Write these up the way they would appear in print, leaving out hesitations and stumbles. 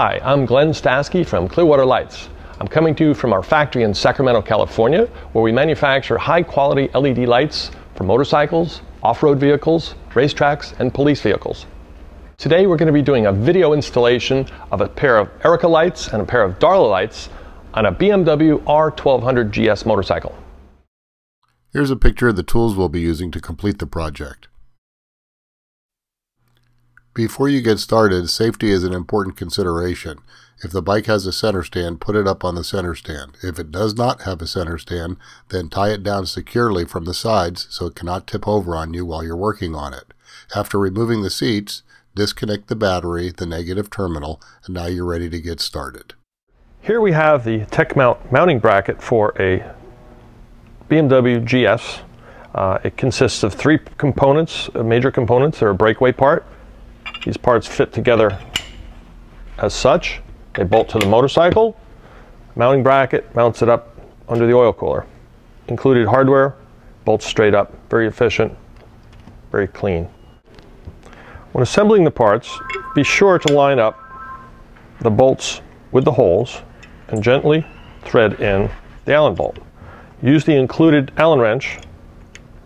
Hi, I'm Glenn Stasky from Clearwater Lights. I'm coming to you from our factory in Sacramento, California, where we manufacture high-quality LED lights for motorcycles, off-road vehicles, racetracks, and police vehicles. Today we're going to be doing a video installation of a pair of Erica lights and a pair of Darla lights on a BMW R1200GS motorcycle. Here's a picture of the tools we'll be using to complete the project. Before you get started, safety is an important consideration. If the bike has a center stand, put it up on the center stand. If it does not have a center stand, then tie it down securely from the sides so it cannot tip over on you while you're working on it. After removing the seats, disconnect the battery, the negative terminal, and now you're ready to get started. Here we have the Tech Mount mounting bracket for a BMW GS. It consists of three components, major components. They're a breakaway part. These parts fit together as such. They bolt to the motorcycle. Mounting bracket mounts it up under the oil cooler. Included hardware, bolts straight up, very efficient, very clean. When assembling the parts, be sure to line up the bolts with the holes and gently thread in the Allen bolt. Use the included Allen wrench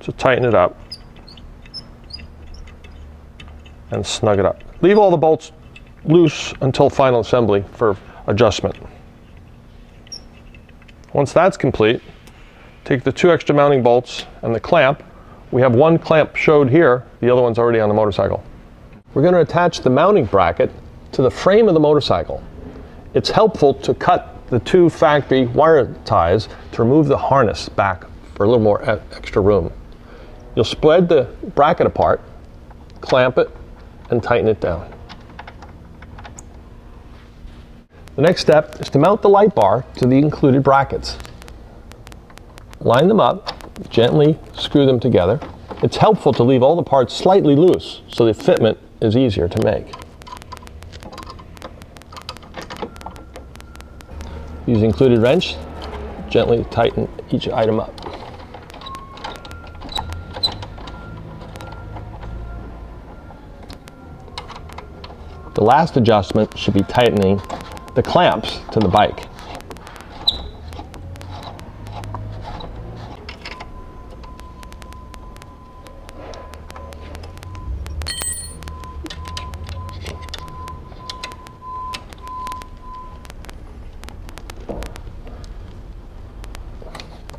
to tighten it up and snug it up. Leave all the bolts loose until final assembly for adjustment. Once that's complete, take the two extra mounting bolts and the clamp. We have one clamp showed here, the other one's already on the motorcycle. We're going to attach the mounting bracket to the frame of the motorcycle. It's helpful to cut the two factory wire ties to remove the harness back for a little more extra room. You'll spread the bracket apart, clamp it, and tighten it down. The next step is to mount the light bar to the included brackets. Line them up, gently screw them together. It's helpful to leave all the parts slightly loose so the fitment is easier to make. Use the included wrench, gently tighten each item up. The last adjustment should be tightening the clamps to the bike.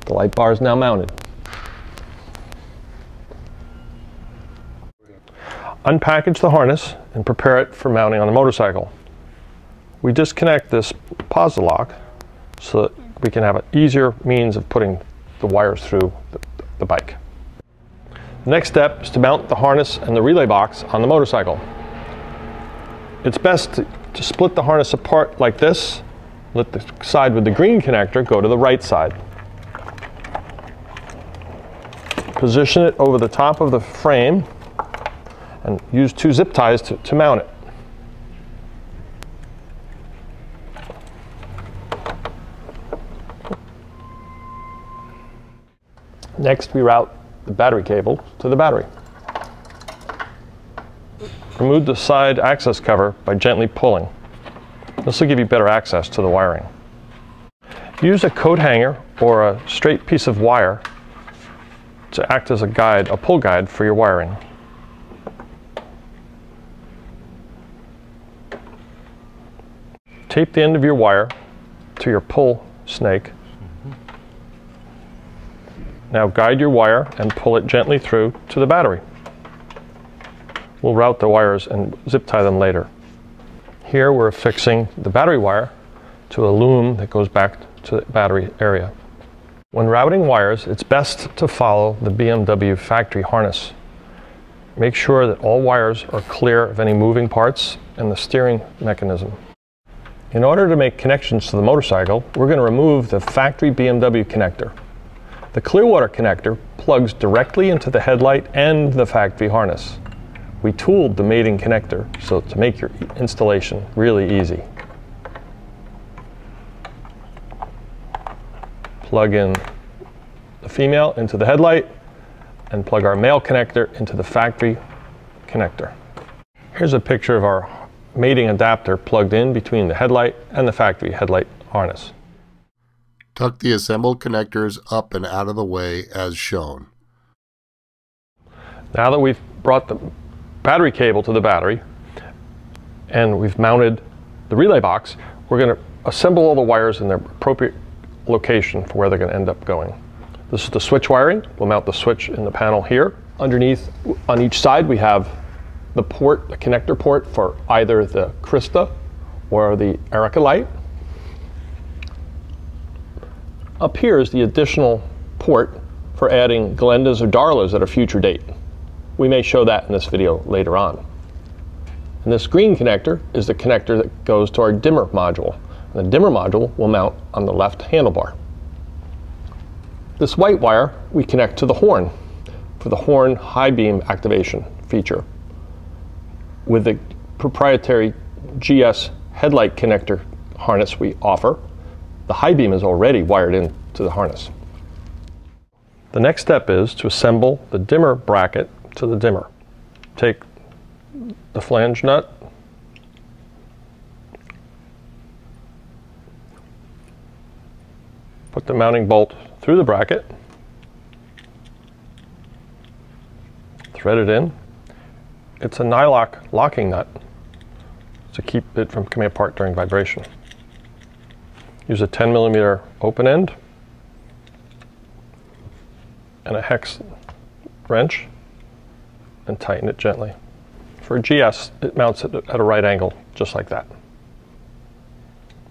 The light bar is now mounted. Unpackage the harness and prepare it for mounting on the motorcycle. We disconnect this positive lock so that we can have an easier means of putting the wires through the bike. The next step is to mount the harness and the relay box on the motorcycle. It's best to split the harness apart like this. Let the side with the green connector go to the right side. Position it over the top of the frame and use two zip ties to mount it. Next, we route the battery cable to the battery. Remove the side access cover by gently pulling. This will give you better access to the wiring. Use a coat hanger or a straight piece of wire to act as a guide, a pull guide for your wiring. Tape the end of your wire to your pull snake. Now guide your wire and pull it gently through to the battery. We'll route the wires and zip tie them later. Here we're fixing the battery wire to a loom that goes back to the battery area. When routing wires, it's best to follow the BMW factory harness. Make sure that all wires are clear of any moving parts and the steering mechanism. In order to make connections to the motorcycle, we're going to remove the factory BMW connector. The Clearwater connector plugs directly into the headlight and the factory harness. We tooled the mating connector so to make your installation really easy. Plug in the female into the headlight and plug our male connector into the factory connector. Here's a picture of our mating adapter plugged in between the headlight and the factory headlight harness. Tuck the assembled connectors up and out of the way as shown. Now that we've brought the battery cable to the battery and we've mounted the relay box, we're going to assemble all the wires in their appropriate location for where they're going to end up going. This is the switch wiring. We'll mount the switch in the panel here. Underneath, on each side, we have the port, the connector port for either the Krista or the Erica light. Up here is the additional port for adding Glendas or Darlas at a future date. We may show that in this video later on. And this green connector is the connector that goes to our dimmer module. And the dimmer module will mount on the left handlebar. This white wire we connect to the horn for the horn high beam activation feature. With the proprietary GS headlight connector harness we offer, the high beam is already wired into the harness. The next step is to assemble the dimmer bracket to the dimmer. Take the flange nut, put the mounting bolt through the bracket, thread it in. It's a nylock locking nut to keep it from coming apart during vibration. Use a 10mm open end and a hex wrench and tighten it gently. For a GS, it mounts it at a right angle, just like that.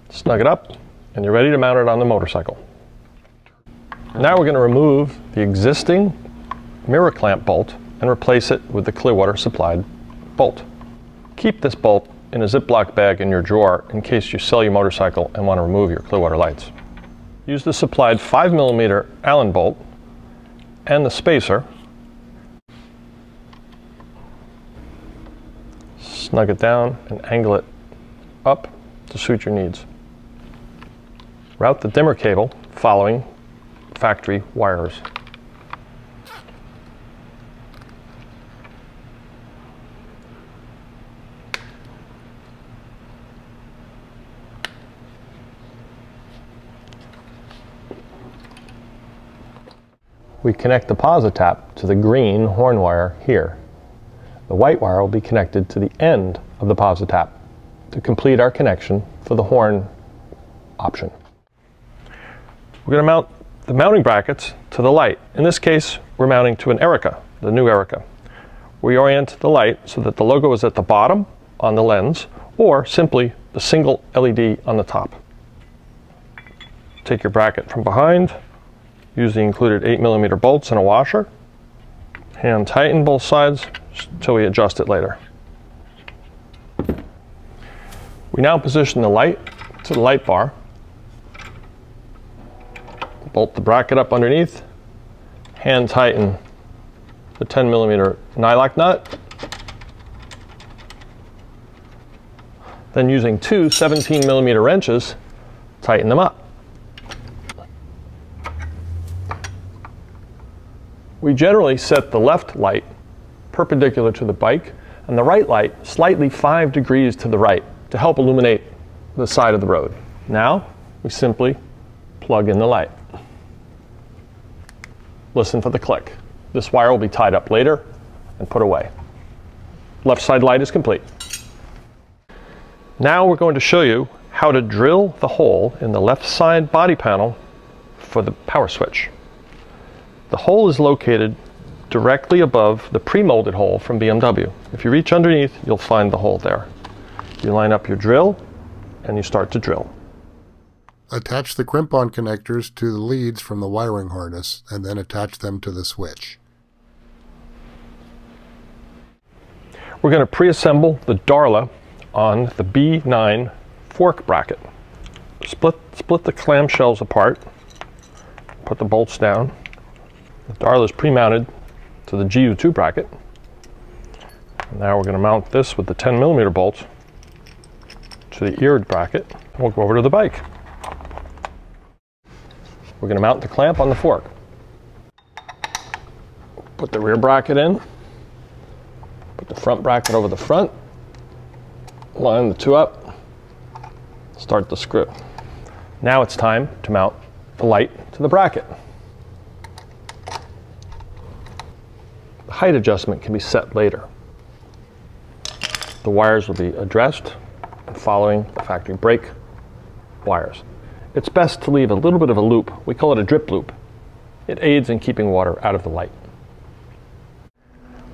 Snug it up, and you're ready to mount it on the motorcycle. Now we're going to remove the existing mirror clamp bolt and replace it with the Clearwater supplied bolt. Keep this bolt in a Ziploc bag in your drawer in case you sell your motorcycle and want to remove your Clearwater lights. Use the supplied 5mm Allen bolt and the spacer. Snug it down and angle it up to suit your needs. Route the dimmer cable following factory wires. We connect the posi tap to the green horn wire here. The white wire will be connected to the end of the posi tap to complete our connection for the horn option. We're going to mount the mounting brackets to the light. In this case, we're mounting to an Erica, the new Erica. We orient the light so that the logo is at the bottom on the lens, or simply the single LED on the top. Take your bracket from behind, use the included 8mm bolts and a washer. Hand tighten both sides until we adjust it later. We now position the light to the light bar. Bolt the bracket up underneath. Hand tighten the 10mm nylock nut. Then using two 17mm wrenches, tighten them up. We generally set the left light perpendicular to the bike and the right light slightly 5 degrees to the right to help illuminate the side of the road. Now we simply plug in the light. Listen for the click. This wire will be tied up later and put away. Left side light is complete. Now we're going to show you how to drill the hole in the left side body panel for the power switch. The hole is located directly above the pre-molded hole from BMW. If you reach underneath, you'll find the hole there. You line up your drill and you start to drill. Attach the crimp-on connectors to the leads from the wiring harness and then attach them to the switch. We're going to pre-assemble the Darla on the B9 fork bracket. Split the clamshells apart, put the bolts down. The Darla is pre-mounted to the GU2 bracket. Now we're going to mount this with the 10mm bolts to the eared bracket. We'll go over to the bike. We're going to mount the clamp on the fork. Put the rear bracket in. Put the front bracket over the front. line the two up, start the screw. Now it's time to mount the light to the bracket. The height adjustment can be set later. The wires will be addressed and following the factory brake wires. It's best to leave a little bit of a loop. We call it a drip loop. It aids in keeping water out of the light.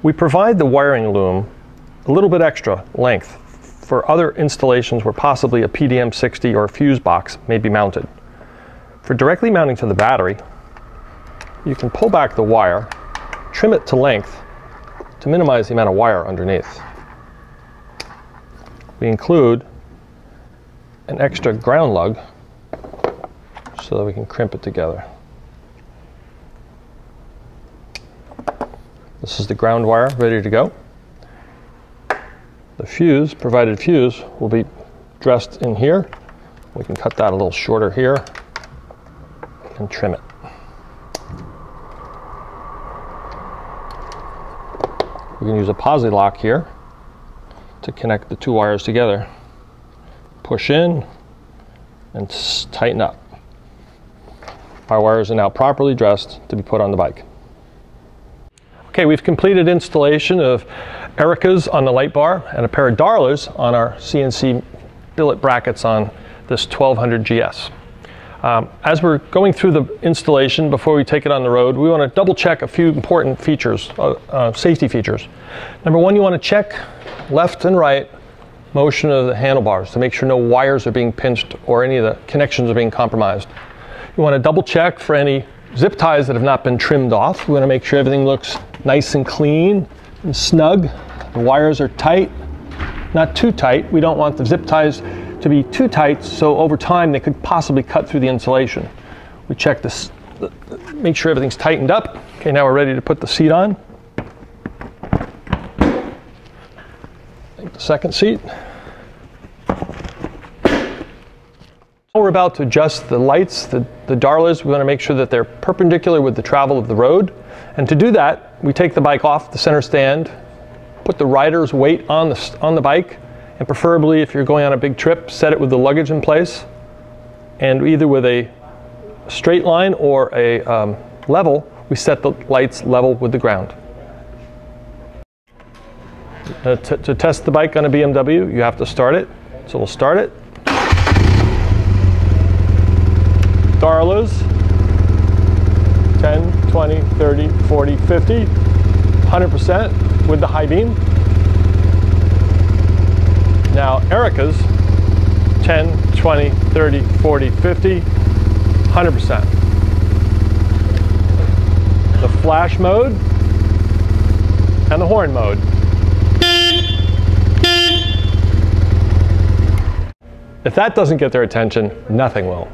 We provide the wiring loom a little bit extra length for other installations where possibly a PDM60 or a fuse box may be mounted. For directly mounting to the battery, you can pull back the wire, trim it to length to minimize the amount of wire underneath. We include an extra ground lug so that we can crimp it together. This is the ground wire ready to go. The fuse, provided fuse, will be dressed in here. We can cut that a little shorter here and trim it. We can use a posi lock here to connect the two wires together. Push in and tighten up. Our wires are now properly dressed to be put on the bike. Okay, we've completed installation of Ericas on the light bar and a pair of Darlas on our CNC billet brackets on this 1200GS. As we're going through the installation before we take it on the road, we want to double check a few important features, safety features. Number one, you want to check left and right motion of the handlebars to make sure no wires are being pinched or any of the connections are being compromised. You want to double check for any zip ties that have not been trimmed off. We want to make sure everything looks nice and clean and snug. The wires are tight, not too tight. We don't want the zip ties to be too tight, so over time they could possibly cut through the insulation. We check this, make sure everything's tightened up. Okay, now we're ready to put the seat on. Take the second seat. We're about to adjust the lights, the Darlas. We want to make sure that they're perpendicular with the travel of the road. And to do that, we take the bike off the center stand, put the rider's weight on the bike, and preferably if you're going on a big trip, set it with the luggage in place. And either with a straight line or a level, we set the lights level with the ground. To test the bike on a BMW, you have to start it. So we'll start it. Darlas, 10, 20, 30, 40, 50, 100% with the high beam. Now Ericas, 10, 20, 30, 40, 50, 100%. The flash mode and the horn mode. If that doesn't get their attention, nothing will.